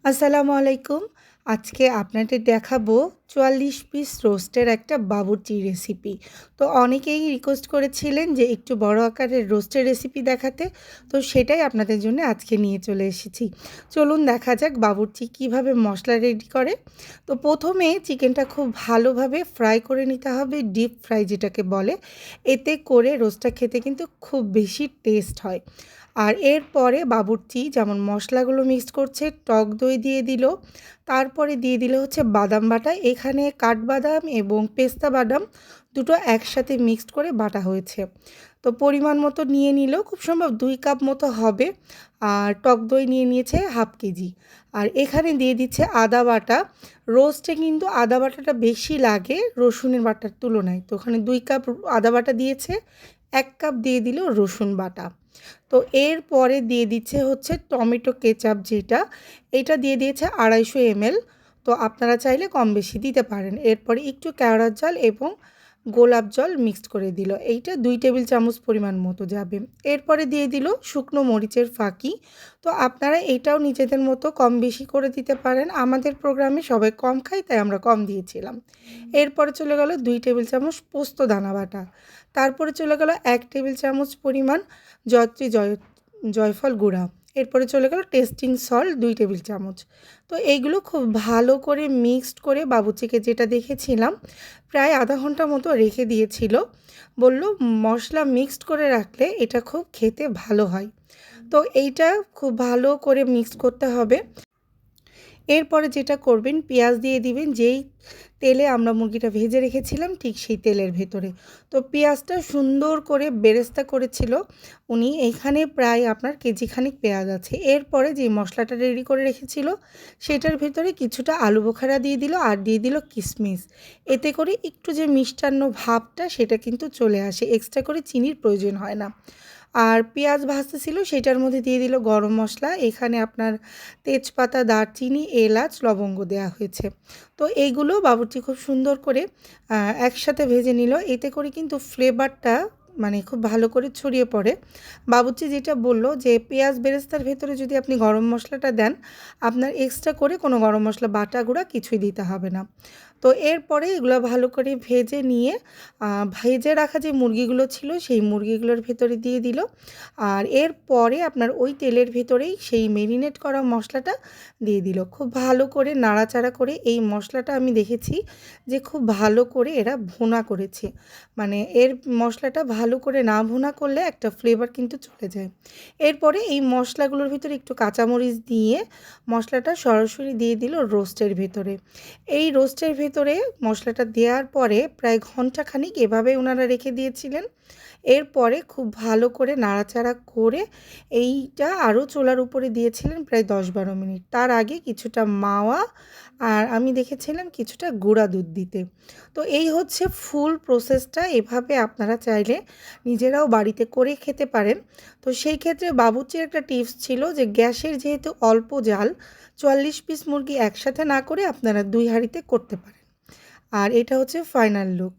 আসসালামু আলাইকুম। আজকে আপনাদের দেখাবো ৪৪ পিস রোস্টের একটা বাবুর্চি রেসিপি। তো অনেকেই রিকোয়েস্ট করেছিলেন যে একটু বড় আকারের রোস্টের রেসিপি দেখাতে। তো সেটাই আপনাদের জন্য আজকে নিয়ে চলে এসেছি। চলুন দেখা যাক বাবুর্চি কিভাবে মসলা রেডি করে। তো প্রথমে চিকেনটা খুব ভালোভাবে ফ্রাই করে নিতে হবে, ডিপ ফ্রাই যেটাকে বলে। এতে করে রোস্টটা খেতে কিন্তু খুব বেশি টেস্ট হয়। আর এরপরে বাবুর্চি যেমন মশলাগুলো মিক্স করছে, টক দই দিয়ে দিল, তারপরে দিয়ে দিল হচ্ছে বাদাম বাটা। এখানে কাঠবাদাম এবং পেস্তা বাদাম দুটো একসাথে মিক্সড করে বাটা হয়েছে। তো পরিমাণ মতো নিয়ে নিল, খুব সম্ভব ২ কাপ মতো হবে। আর টক দই নিয়ে নিয়েছে ১/২ কেজি। আর এখানে দিয়ে দিচ্ছে আদা বাটা। রোস্টে কিন্তু আদা বাটাটা বেশি লাগে রসুনের বাটার তুলনায়। তো ওখানে ২ কাপ আদা বাটা দিয়েছে, ১ কাপ দিয়ে দিল রসুন বাটা। তো এরপরে দিয়ে দিচ্ছে হচ্ছে টমেটো কেচাপ যেটা, এটা দিয়ে দিয়েছে ২৫০ ml। তো আপনারা চাইলে কম বেশি দিতে পারেন। এরপরে একটু কেওড়ার জল এবং গোলাপ জল মিক্সড করে দিল। এইটা ২ টেবিল চামচ পরিমাণ মতো যাবে। এরপরে দিয়ে দিল শুকনো মরিচের ফাঁকি। তো আপনারা এটাও নিজেদের মতো কম বেশি করে দিতে পারেন। আমাদের প্রোগ্রামে সবাই কম খায় তাই আমরা কম দিয়েছিলাম। এরপরে চলে গেল ২ টেবিল চামচ পোস্ত দানা বাটা। তারপরে চলে গেল ১ টেবিল চামচ পরিমাণ জয়ত্রী জয়ফল গুঁড়া। এরপরে চলে গেল টেস্টিং সল্ট ২ টেবিল চামচ। তো এইগুলো খুব ভালো করে মিক্সড করে বাবুর্চিকে যেটা দেখেছিলাম প্রায় আধা ঘন্টা মতো রেখে দিয়েছিল। বলল মশলা মিক্সড করে রাখলে এটা খুব খেতে ভালো হয়। তো এইটা খুব ভালো করে মিক্সড করতে হবে। এরপরে যেটা করবেন, পেঁয়াজ দিয়ে দিবেন যেই তেলে আমরা মুরগিটা ভেজে রেখেছিলাম ঠিক সেই তেলের ভেতরে। তো পেঁয়াজটা সুন্দর করে বেরেস্তা করেছিল উনি। এইখানে প্রায় আপনার কেজি খানিক পেঁয়াজ আছে। এরপরে যে মশলাটা রেডি করে রেখেছিল সেটার ভেতরে কিছুটা আলু বোখারা দিয়ে দিল আর দিয়ে দিল কিশমিশ। এতে করে একটু যে মিষ্টান্ন ভাবটা সেটা কিন্তু চলে আসে, এক্সট্রা করে চিনির প্রয়োজন হয় না। আর পেঁয়াজ ভাজতেছিল সেটার মধ্যে দিয়ে দিল গরম মশলা। এখানে আপনার তেজপাতা, দারচিনি, এলাচ, লবঙ্গ দেওয়া হয়েছে। তো এইগুলো বাবুর্চি খুব সুন্দর করে একসাথে ভেজে নিল। এতে করে কিন্তু ফ্লেভারটা মানে খুব ভালো করে ছড়িয়ে পড়ে। বাবুর্চি যেটা বলল যে পেঁয়াজ বেরেস্তার ভেতরে যদি আপনি গরম মশলাটা দেন, আপনার এক্সট্রা করে কোনো গরম মশলা বাটা গুঁড়া কিছুই দিতে হবে না। তো এরপরে এগুলো ভালো করে ভেজে নিয়ে ভেজে রাখা যে মুরগিগুলো ছিল সেই মুরগিগুলোর ভেতরে দিয়ে দিল। আর এরপরে আপনার ওই তেলের ভেতরেই সেই মেরিনেট করা মশলাটা দিয়ে দিল। খুব ভালো করে নাড়াচাড়া করে এই মশলাটা আমি দেখেছি যে খুব ভালো করে এরা ভুনা করেছে। মানে এর মশলাটা ভালো করে না ভুনা করলে একটা ফ্লেভার কিন্তু চলে যায়। এরপরে এই মশলাগুলোর ভিতরে একটু কাঁচামরিচ দিয়ে মশলাটা সরাসরি দিয়ে দিল রোস্টের ভেতরে। এই রোস্টের ভেতরে মশলাটা দেওয়ার পরে প্রায় ঘন্টাখানিক এভাবে ওনারা রেখে দিয়েছিলেন। এরপরে খুব ভালো করে নাড়াচাড়া করে এইটা আরও চুলার উপরে দিয়েছিলেন প্রায় ১০-১২ মিনিট। তার আগে কিছুটা মাওয়া আর আমি দেখেছিলাম কিছুটা গুঁড়া দুধ দিতে। তো এই হচ্ছে ফুল প্রসেসটা। এভাবে আপনারা চাইলে নিজেরাও বাড়িতে করে খেতে পারেন। তো সেই ক্ষেত্রে বাবুর্চির একটা টিপস ছিল যে গ্যাসের যেহেতু অল্প জাল, ৪৪ পিস মুরগি একসাথে না করে আপনারা ২ হাঁড়িতে করতে পারেন। আর এটা হচ্ছে ফাইনাল লুক।